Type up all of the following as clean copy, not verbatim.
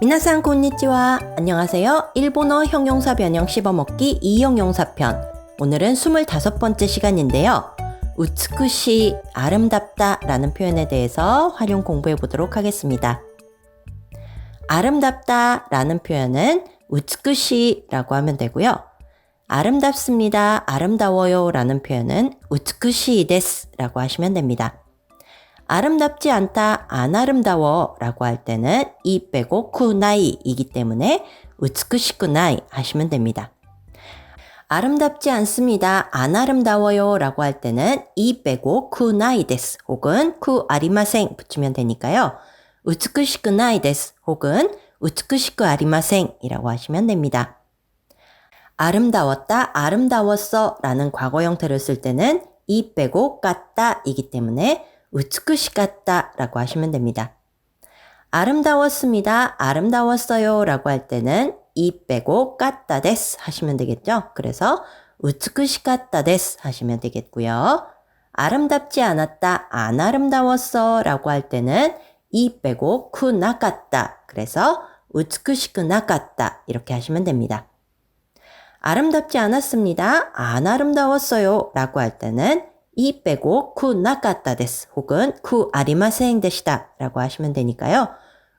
미나상 곤니찌와 안녕하세요. 일본어 형용사 변형 씹어먹기 2형용사편. 오늘은 25번째 시간인데요. 우츠쿠시 아름답다 라는 표현에 대해서 활용 공부해 보도록 하겠습니다. 아름답다 라는 표현은 우츠쿠시라고 하면 되고요. 아름답습니다, 아름다워요 라는 표현은 우츠쿠시 데스 라고 하시면 됩니다. 아름답지 않다, 안 아름다워 라고 할 때는 이 빼고 쿠나이 이기 때문에 우츠쿠시쿠나이 하시면 됩니다. 아름답지 않습니다, 안 아름다워요 라고 할 때는 이 빼고 쿠나이 데스 혹은 쿠 아리마생 붙이면 되니까요. 우츠쿠시쿠나이 데스 혹은 우츠쿠시쿠 아리마생 이라고 하시면 됩니다. 아름다웠다, 아름다웠어 라는 과거 형태를 쓸 때는 이 빼고 깠다 이기 때문에 우츠쿠시깠다 라고 하시면 됩니다. 아름다웠습니다, 아름다웠어요 라고 할 때는 이 빼고 깠다 데스 하시면 되겠죠. 그래서 우츠쿠시깠다 데스 하시면 되겠고요. 아름답지 않았다, 안 아름다웠어 라고 할 때는 이 빼고 쿠나깠다. 그래서 우츠쿠시쿠나깠다 이렇게 하시면 됩니다. 아름답지 않았습니다, 안 아름다웠어요 라고 할 때는 이 빼고 쿠 나까따 데스 혹은 쿠 아리마생 데시다 라고 하시면 되니까요.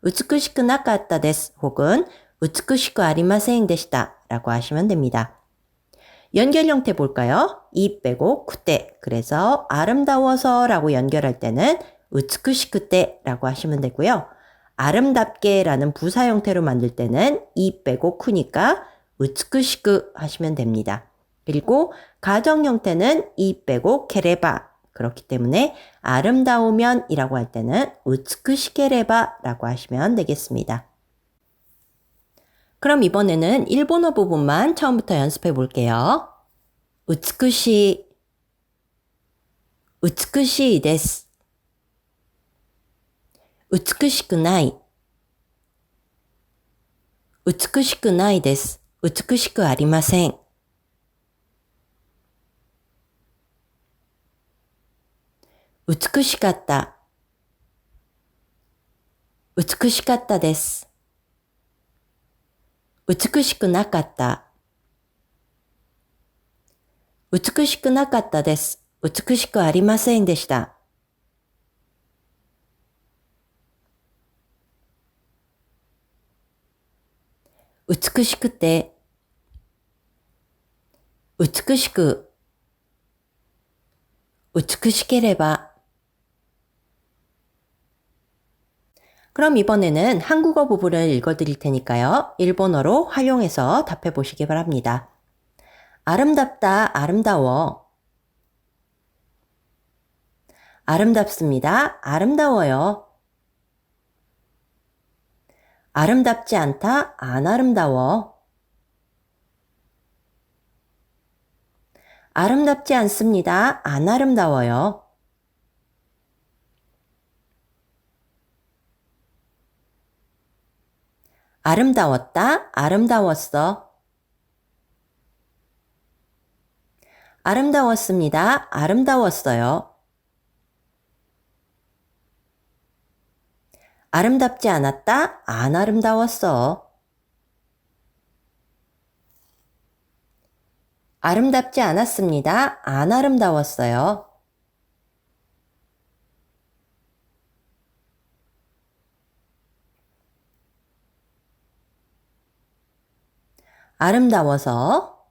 우츠쿠시쿠 나까따 데스 혹은 우츠쿠시쿠 아리마생 데시다 라고 하시면 됩니다. 연결 형태 볼까요? 이 빼고 쿠떼. 그래서 아름다워서 라고 연결할 때는 우츠쿠시쿠떼 라고 하시면 되고요. 아름답게 라는 부사 형태로 만들 때는 이 빼고 쿠니까 우츠쿠시쿠 하시면 됩니다. 그리고 가정 형태는 이 빼고 케레바. 그렇기 때문에 아름다우면 이라고 할 때는 우츠쿠시케레바 라고 하시면 되겠습니다. 그럼 이번에는 일본어 부분만 처음부터 연습해 볼게요. 우츠쿠시, 우츠쿠시 데스. 우츠쿠시쿠나이. 우츠쿠시쿠나이 데스. 우츠쿠시쿠 아리마생. 우츠쿠시깠다. 우츠쿠시깠다 데스. 우츠쿠시쿠나깠다. 우츠쿠시쿠나깠다 데스. 우츠쿠시쿠 아리마생 데시다. 우츠쿠시쿠떼. 우츠쿠시쿠. 우츠쿠시케레바. 그럼 이번에는 한국어 부분을 읽어드릴 테니까요. 일본어로 활용해서 답해 보시기 바랍니다. 아름답다, 아름다워. 아름답습니다, 아름다워요. 아름답지 않다, 안 아름다워. 아름답지 않습니다, 안 아름다워요. 아름다웠다, 아름다웠어. 아름다웠습니다, 아름다웠어요. 아름답지 않았다, 안 아름다웠어. 아름답지 않았습니다, 안 아름다웠어요. 아름다워서.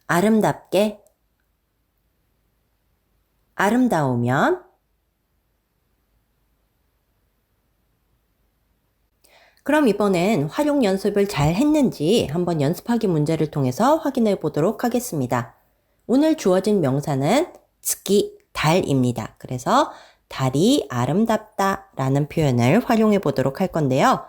아름답게. 아름다우면. 그럼 이번엔 활용 연습을 잘 했는지 한번 연습하기 문제를 통해서 확인해 보도록 하겠습니다. 오늘 주어진 명사는 츠키, 달입니다. 그래서 달이 아름답다 라는 표현을 활용해 보도록 할 건데요.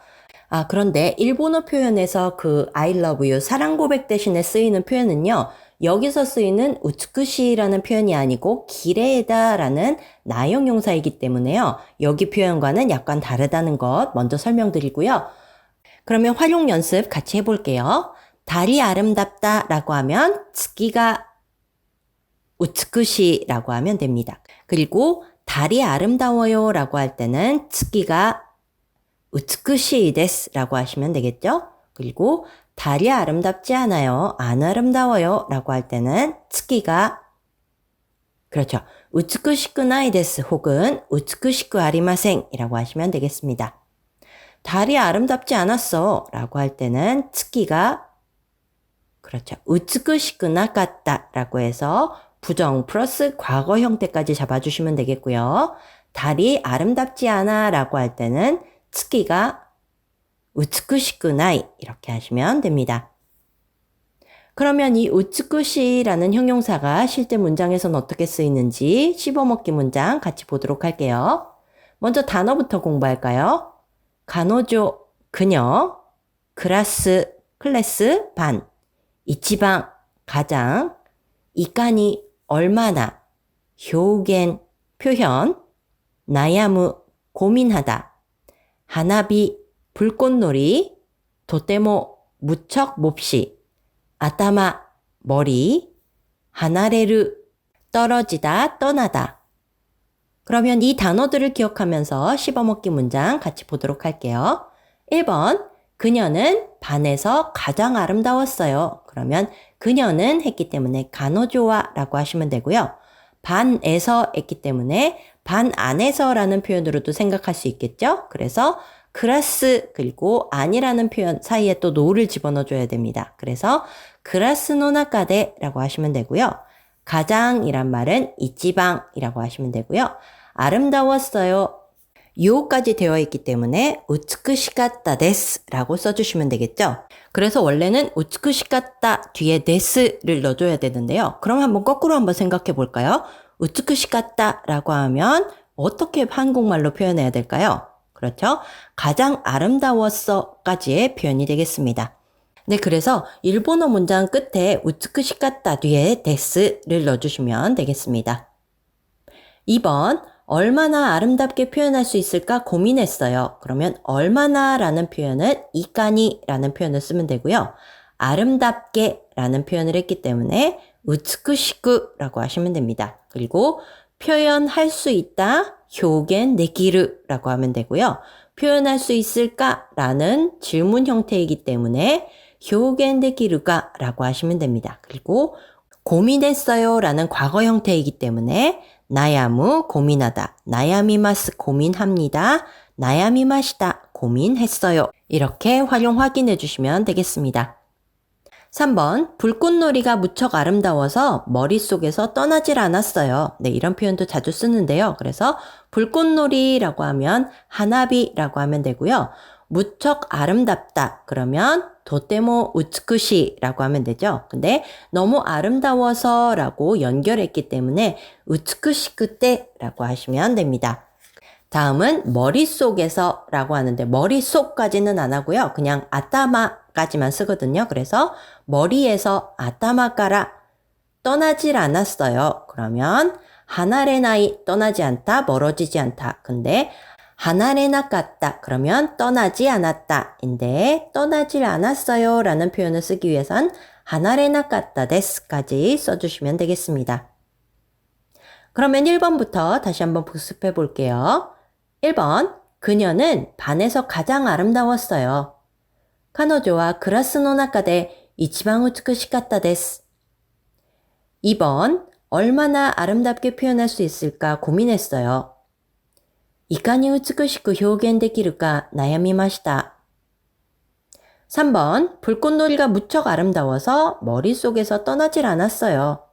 그런데 일본어 표현에서 그 I love you, 사랑 고백 대신에 쓰이는 표현은요. 여기서 쓰이는 우츠쿠시라는 표현이 아니고 기레다라는 나형용사이기 때문에요. 여기 표현과는 약간 다르다는 것 먼저 설명드리고요. 그러면 활용 연습 같이 해볼게요. 달이 아름답다 라고 하면 츠키가 우츠쿠시라고 하면 됩니다. 그리고 달이 아름다워요 라고 할 때는 츠키가 우츠쿠시 데스 라고 하시면 되겠죠? 그리고 달이 아름답지 않아요. 안 아름다워요. 라고 할 때는 츠키가 그렇죠. 우츠쿠시쿠 나이 데스 혹은 우츠쿠시쿠 아리마생 이라고 하시면 되겠습니다. 달이 아름답지 않았어 라고 할 때는 츠키가 그렇죠. 우츠쿠시쿠 나갔다 라고 해서 부정 플러스 과거 형태까지 잡아주시면 되겠고요. 달이 아름답지 않아 라고 할 때는 츠키가 우츠쿠시쿠 나이 이렇게 하시면 됩니다. 그러면 이 우츠쿠시라는 형용사가 실제 문장에서는 어떻게 쓰이는지 씹어먹기 문장 같이 보도록 할게요. 먼저 단어부터 공부할까요? 가노조, 그녀, 클래스, 반, 이치방, 가장, 이까니, 얼마나, 효겐, 표현, 나야무, 고민하다, 하나비, 불꽃놀이, 도테모, 무척 몹시, 아타마, 머리, 하나레르, 떨어지다, 떠나다. 그러면 이 단어들을 기억하면서 씹어먹기 문장 같이 보도록 할게요. 1번, 그녀는 반에서 가장 아름다웠어요. 그러면 그녀는 했기 때문에 가노조와 라고 하시면 되고요. 반에서 했기 때문에 반 안에서 라는 표현으로도 생각할 수 있겠죠? 그래서 클래스 그리고 아니라는 표현 사이에 또 노를 집어넣어줘야 됩니다. 그래서 클래스 노나카데 라고 하시면 되고요. 가장이란 말은 이치방이라고 하시면 되고요. 아름다웠어요. 요까지 되어 있기 때문에 우츠쿠시카타 데스 라고 써주시면 되겠죠. 그래서 원래는 우츠쿠시카타 뒤에 데스를 넣어줘야 되는데요. 그럼 한번 거꾸로 한번 생각해 볼까요? 우츠쿠시카타 라고 하면 어떻게 한국말로 표현해야 될까요? 그렇죠? 가장 아름다웠어까지의 표현이 되겠습니다. 네, 그래서 일본어 문장 끝에 우츠쿠시카타 뒤에 데스를 넣어주시면 되겠습니다. 2번, 얼마나 아름답게 표현할 수 있을까 고민했어요. 그러면 얼마나 라는 표현은 이까니 라는 표현을 쓰면 되고요. 아름답게 라는 표현을 했기 때문에 우츠쿠시쿠 라고 하시면 됩니다. 그리고 표현할 수 있다, 효겐 데키르 라고 하면 되고요. 표현할 수 있을까 라는 질문 형태이기 때문에 효겐 데키르가 라고 하시면 됩니다. 그리고 고민했어요 라는 과거 형태이기 때문에 나야무 고민하다, 나야미마스 고민합니다, 나야미마시다 고민했어요. 이렇게 활용 확인해 주시면 되겠습니다. 3번, 불꽃놀이가 무척 아름다워서 머릿속에서 떠나질 않았어요. 네, 이런 표현도 자주 쓰는데요. 그래서 불꽃놀이라고 하면 하나비라고 하면 되고요. 무척 아름답다 그러면 도테모 우츠쿠시라고 하면 되죠. 근데 너무 아름다워서 라고 연결했기 때문에 우츠쿠시쿠테라고 하시면 됩니다. 다음은 머릿속에서 라고 하는데 머릿속까지는 안 하고요. 그냥 아타마까지만 쓰거든요. 그래서 머리에서 아타마까라 떠나질 않았어요. 그러면 하나레나이 떠나지 않다, 멀어지지 않다. 근데 하나레나갔다 그러면 떠나지 않았다 인데 떠나질 않았어요 라는 표현을 쓰기 위해선 하나레나갔다 데스까지 써주시면 되겠습니다. 그러면 1번부터 다시 한번 복습해 볼게요. 1번, 그녀는 반에서 가장 아름다웠어요. 카노조와 클래스 노 나카데 이치방 우츠쿠시카타 데스. 2번, 얼마나 아름답게 표현할 수 있을까 고민했어요. いかに美しく表現できるか悩みました. 3번, 불꽃놀이가 무척 아름다워서 머릿속에서 떠나질 않았어요.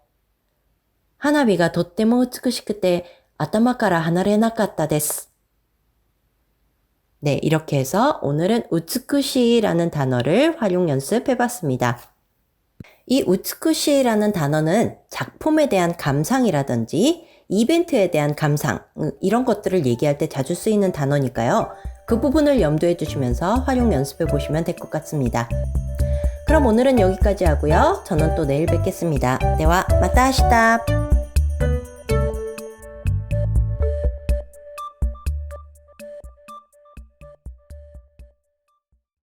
하나비가 とっても美しくて頭から離れなかったです. 네, 이렇게 해서 오늘은 우츠쿠시라는 단어를 활용 연습해 봤습니다. 이 우츠쿠시라는 단어는 작품에 대한 감상이라든지 이벤트에 대한 감상, 이런 것들을 얘기할 때 자주 쓰이는 단어니까요. 그 부분을 염두해 주시면서 활용 연습해 보시면 될 것 같습니다. 그럼 오늘은 여기까지 하고요. 저는 또 내일 뵙겠습니다. 대화, 마타 아시다.